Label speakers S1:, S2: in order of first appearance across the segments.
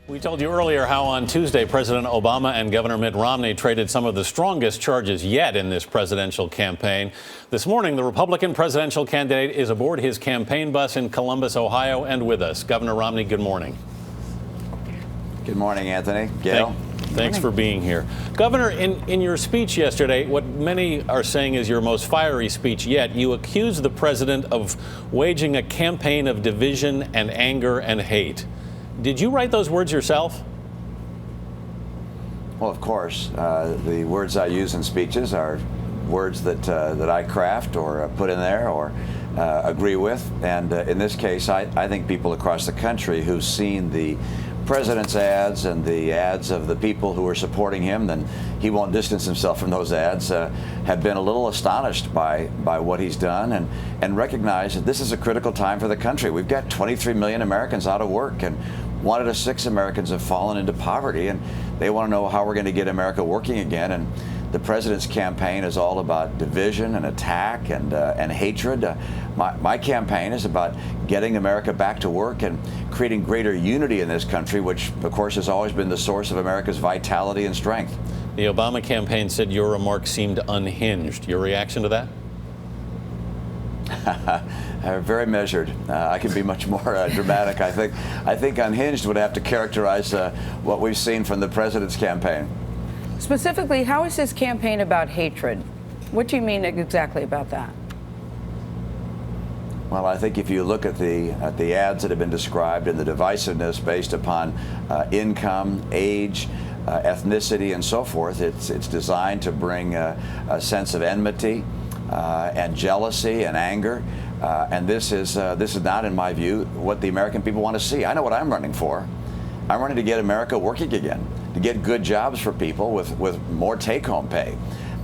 S1: We told you earlier how on Tuesday President Obama and Governor Mitt Romney traded some of the strongest charges yet in this presidential campaign. This morning, the Republican presidential candidate is aboard his campaign bus in Columbus, Ohio, and with us. Governor Romney, good morning.
S2: Good morning, Anthony. Gail.
S1: Thanks for being here. Governor, in your speech yesterday, what many are saying is your most fiery speech yet, you accused the president of waging a campaign of division and anger and hate. Did you write those words yourself?
S2: Well, of course. The words I use in speeches are words that I craft or put in there or agree with. And in this case, I think people across the country who've seen the president's ads and the ads of the people who are supporting him, then he won't distance himself from those ads, have been a little astonished by what he's done and recognize that this is a critical time for the country. We've got 23 million Americans out of work, and 1 out of 6 Americans have fallen into poverty, and they want to know how we're going to get America working again. And the president's campaign is all about division and attack and hatred. My campaign is about getting America back to work and creating greater unity in this country, which, of course, has always been the source of America's vitality and strength.
S1: The Obama campaign said your remarks seemed unhinged. Your reaction to that?
S2: Very measured. I can be much more dramatic. I think unhinged would have to characterize what we've seen from the president's campaign.
S3: Specifically, how is this campaign about hatred? What do you mean exactly about that?
S2: Well, I think if you look at the ads that have been described and the divisiveness based upon income, age, ethnicity, and so forth, it's designed to bring a sense of enmity and jealousy and anger. And this is not, in my view, what the American people want to see. I know what I'm running for. I'm running to get America working again, to get good jobs for people with more take-home pay.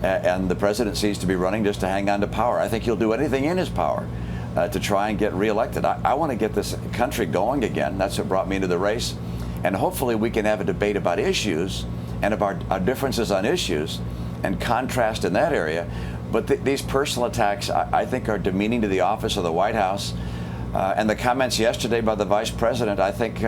S2: And the president seems to be running just to hang on to power. I think he'll do anything in his power to try and get reelected. I want to get this country going again. That's what brought me into the race. And hopefully we can have a debate about issues and about our differences on issues and contrast in that area. But these personal attacks, I think, are demeaning to the office of the White House. And the comments yesterday by the vice president, I think,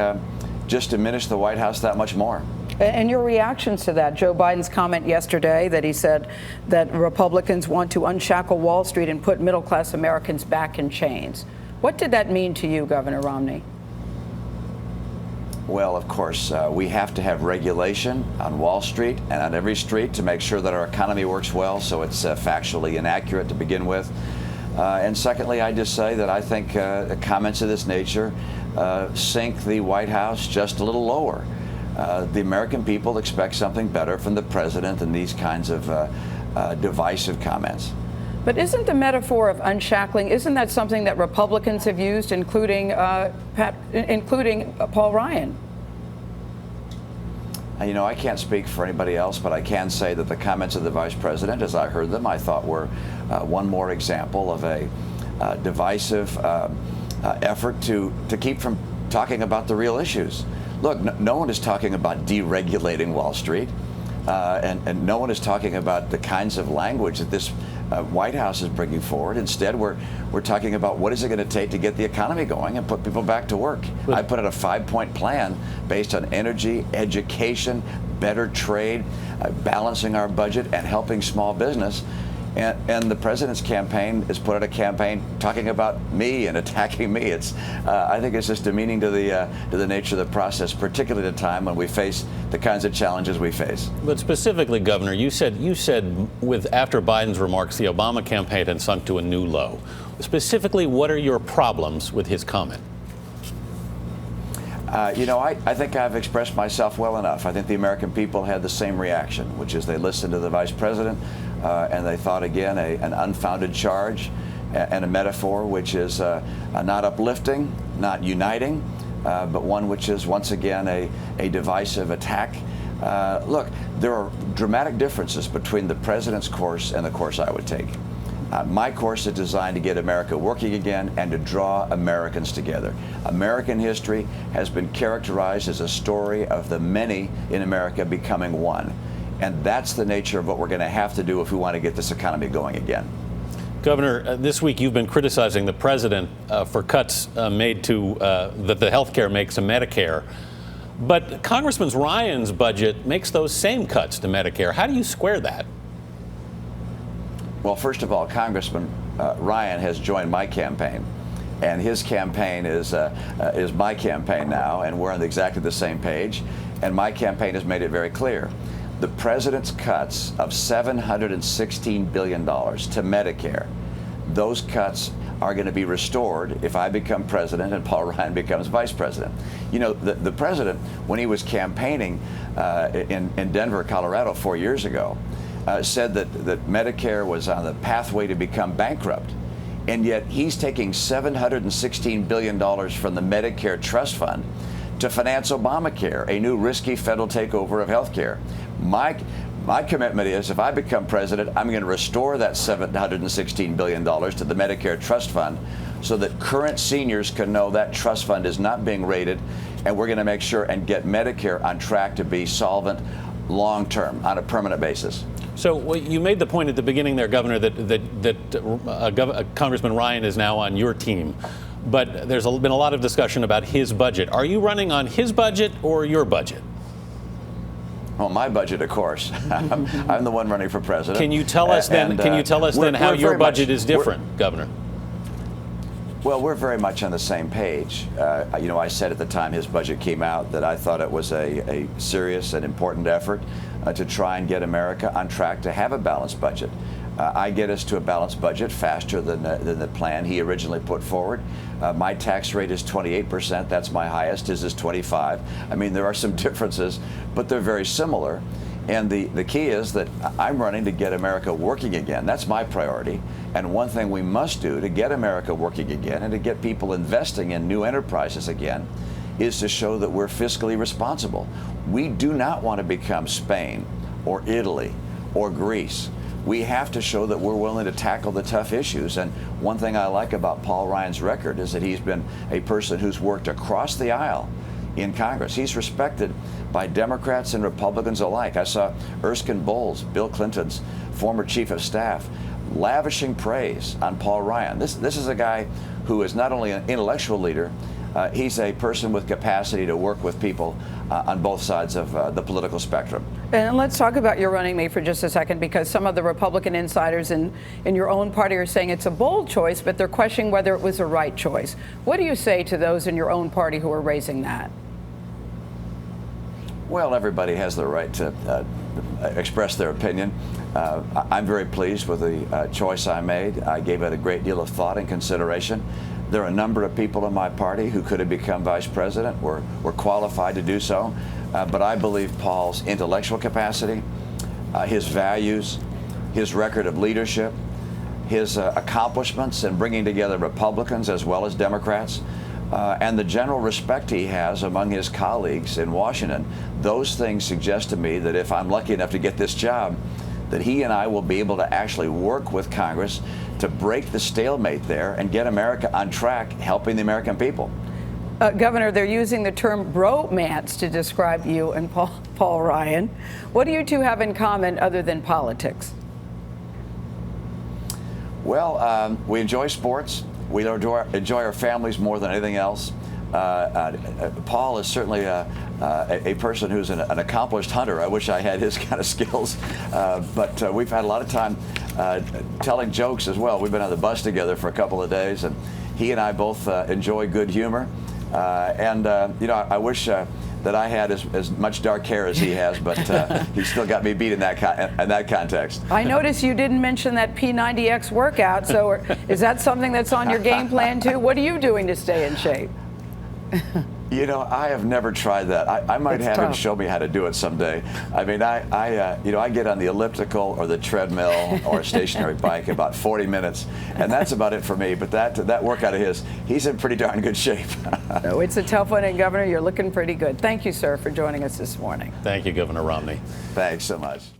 S2: just diminished the White House that much more.
S3: And your reactions to that, Joe Biden's comment yesterday that he said that Republicans want to unshackle Wall Street and put middle-class Americans back in chains. What did that mean to you, Governor Romney?
S2: Well, of course, we have to have regulation on Wall Street and on every street to make sure that our economy works well, so it's factually inaccurate to begin with. And secondly, I just say that I think comments of this nature sink the White House just a little lower. The American people expect something better from the president than these kinds of divisive comments.
S3: But isn't the metaphor of unshackling, isn't that something that Republicans have used, including Paul Ryan?
S2: You know, I can't speak for anybody else, but I can say that the comments of the vice president, as I heard them, I thought were one more example of a divisive effort to keep from talking about the real issues. Look, no one is talking about deregulating Wall Street, and no one is talking about the kinds of language that this White House is bringing forward. Instead, we're talking about what is it going to take to get the economy going and put people back to work. I put out a 5-point plan based on energy, education, better trade, balancing our budget, and helping small business. And the president's campaign has put out a campaign talking about me and attacking me. I think it's just demeaning to the nature of the process, particularly at a time when we face the kinds of challenges we face.
S1: But specifically, Governor, you said after Biden's remarks, the Obama campaign had sunk to a new low. Specifically, what are your problems with his comment?
S2: You know, I think I've expressed myself well enough. I think the American people had the same reaction, which is they listened to the vice president and they thought, again, an unfounded charge and a metaphor which is not uplifting, not uniting, but one which is, once again, a divisive attack. Look, there are dramatic differences between the president's course and the course I would take. My course is designed to get America working again and to draw Americans together. American history has been characterized as a story of the many in America becoming one. And that's the nature of what we're going to have to do if we want to get this economy going again.
S1: Governor, this week you've been criticizing the president for cuts made to that the health care makes to Medicare. But Congressman Ryan's budget makes those same cuts to Medicare. How do you square that?
S2: Well, first of all, Congressman Ryan has joined my campaign, and his campaign is my campaign now, and we're on exactly the same page. And my campaign has made it very clear. The president's cuts of $716 billion to Medicare, those cuts are going to be restored if I become president and Paul Ryan becomes vice president. You know, the president, when he was campaigning in Denver, Colorado 4 years ago, said that Medicare was on the pathway to become bankrupt. And yet he's taking $716 billion from the Medicare Trust Fund to finance Obamacare, a new risky federal takeover of health care. My commitment is, if I become president, I'm going to restore that $716 billion to the Medicare Trust Fund so that current seniors can know that trust fund is not being raided, and we're going to make sure and get Medicare on track to be solvent long-term on a permanent basis.
S1: So you made the point at the beginning there, Governor, that Congressman Ryan is now on your team. But there's been a lot of discussion about his budget. Are you running on his budget or your budget?
S2: Well, my budget, of course. I'm the one running for president.
S1: Can you tell us then? Can you tell us then how your budget is different, Governor?
S2: Well, we're very much on the same page. You know, I said at the time his budget came out that I thought it was a serious and important effort to try and get America on track to have a balanced budget. I get us to a balanced budget faster than the plan he originally put forward. My tax rate is 28%. That's my highest. His is 25%. I mean, there are some differences, but they're very similar. And the key is that I'm running to get America working again. That's my priority. And one thing we must do to get America working again and to get people investing in new enterprises again is to show that we're fiscally responsible. We do not want to become Spain or Italy or Greece. We have to show that we're willing to tackle the tough issues. And one thing I like about Paul Ryan's record is that he's been a person who's worked across the aisle in Congress. He's respected by Democrats and Republicans alike. I saw Erskine Bowles, Bill Clinton's former chief of staff, lavishing praise on Paul Ryan. This is a guy who is not only an intellectual leader, he's a person with capacity to work with people on both sides of the political spectrum.
S3: And let's talk about your running mate for just a second, because some of the Republican insiders in your own party are saying it's a bold choice, but they're questioning whether it was the right choice. What do you say to those in your own party who are raising that?
S2: Well, everybody has the right to express their opinion. I'm very pleased with the choice I made. I gave it a great deal of thought and consideration. There are a number of people in my party who could have become vice president, were qualified to do so. But I believe Paul's intellectual capacity, his values, his record of leadership, his accomplishments in bringing together Republicans as well as Democrats, and the general respect he has among his colleagues in Washington, those things suggest to me that if I'm lucky enough to get this job, that he and I will be able to actually work with Congress to break the stalemate there and get America on track, helping the American people.
S3: Governor, they're using the term bromance to describe you and Paul Ryan. What do you two have in common other than politics?
S2: Well, we enjoy sports. We enjoy our families more than anything else. Paul is certainly a person who's an accomplished hunter. I wish I had his kind of skills. But we've had a lot of time telling jokes as well. We've been on the bus together for a couple of days, and he and I both enjoy good humor. You know, I wish that I had as much dark hair as he has, but he still got me beat in that context.
S3: I noticed you didn't mention that P90X workout, so is that something that's on your game plan too? What are you doing to stay in shape?
S2: You know, I have never tried that. I might have him show me how to do it someday. I mean, you know, I get on the elliptical or the treadmill or a stationary bike about 40 minutes, and that's about it for me. But that workout of his, he's in pretty darn good shape.
S3: No, it's a tough one, and Governor, you're looking pretty good. Thank you, sir, for joining us this morning.
S1: Thank you, Governor Romney.
S2: Thanks so much.